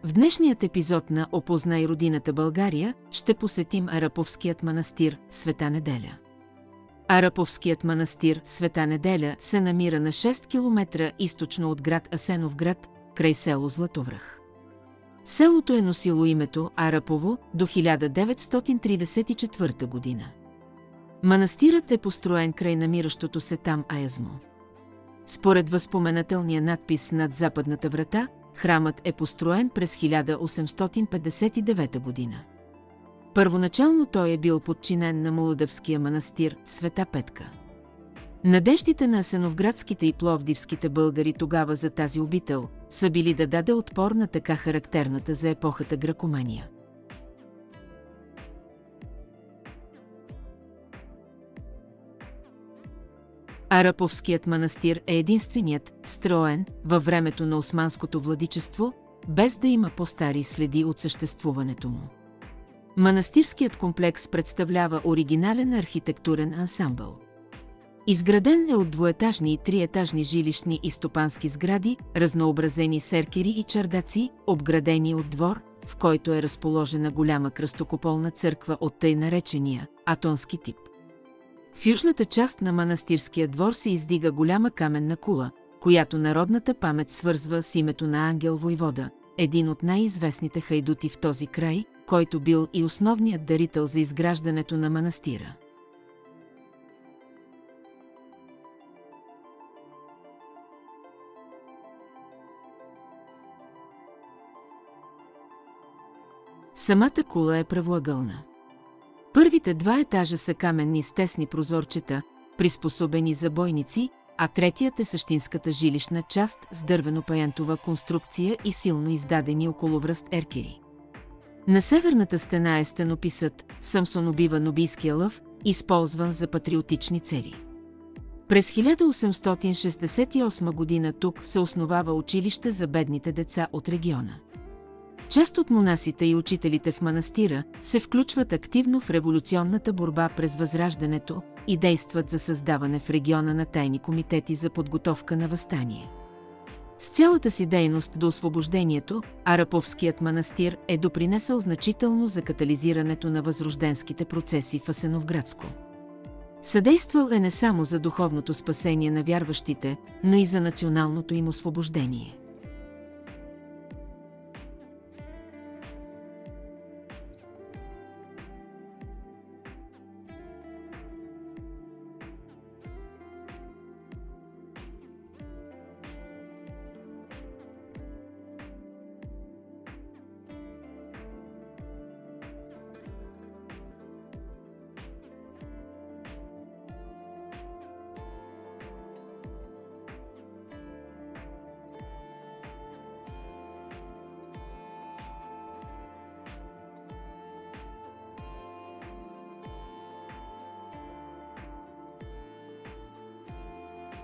В днешният епизод на "Опознай родината България" ще посетим Араповският манастир Света Неделя. Араповският манастир Света Неделя се намира на 6 км източно от град Асеновград, край село Златовръх. Селото е носило името Арапово до 1934 година. Манастирът е построен край намиращото се там Аязмо. Според възпоменателния надпис над западната врата, храмът е построен през 1859 година. Първоначално той е бил подчинен на Молдавския манастир Света Петка. Надеждите на асеновградските и пловдивските българи тогава за тази обител са били да даде отпор на така характерната за епохата гракомания. Араповският манастир е единственият, строен във времето на османското владичество, без да има по-стари следи от съществуването му. Манастирският комплекс представлява оригинален архитектурен ансамбъл. Изграден е от двоетажни и триетажни жилищни и стопански сгради, разнообразени с еркери и чардаци, обградени от двор, в който е разположена голяма кръстокуполна църква от тъй наречения атонски тип. В южната част на манастирския двор се издига голяма каменна кула, която народната памет свързва с името на Ангел Войвода, един от най-известните хайдути в този край, който бил и основният дарител за изграждането на манастира. Самата кула е правоъгълна. Първите два етажа са каменни с тесни прозорчета, приспособени за бойници, а третият е същинската жилищна част с дървено-паянтова конструкция и силно издадени околовръст еркери. На северната стена е стенописът "Самсон убива нубийския лъв", използван за патриотични цели. През 1868 година тук се основава училище за бедните деца от региона. Част от монасите и учителите в манастира се включват активно в революционната борба през Възраждането и действат за създаване в региона на тайни комитети за подготовка на въстание. С цялата си дейност до освобождението, Араповският манастир е допринесъл значително за катализирането на възрожденските процеси в Асеновградско. Съдействал е не само за духовното спасение на вярващите, но и за националното им освобождение.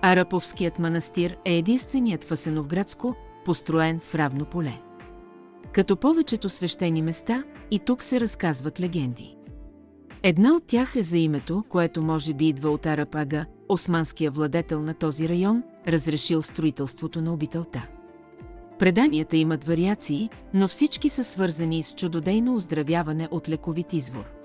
Араповският манастир е единственият в Асеновградско, построен в равно поле. Като повечето свещени места, и тук се разказват легенди. Една от тях е за името, което може би идва от Арап Ага, османския владетел на този район, разрешил строителството на обителта. Преданията имат вариации, но всички са свързани с чудодейно оздравяване от лековит извор.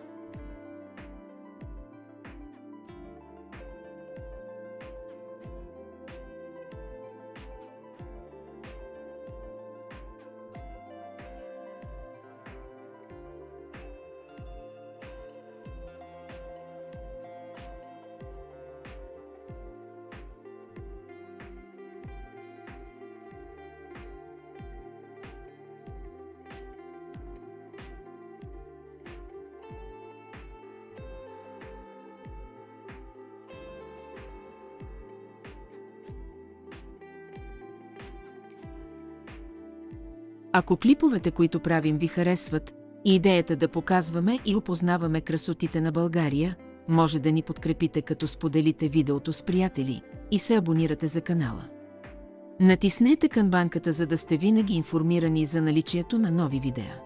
Ако клиповете, които правим, ви харесват и идеята да показваме и опознаваме красотите на България, може да ни подкрепите, като споделите видеото с приятели и се абонирате за канала. Натиснете камбанката, за да сте винаги информирани за наличието на нови видеа.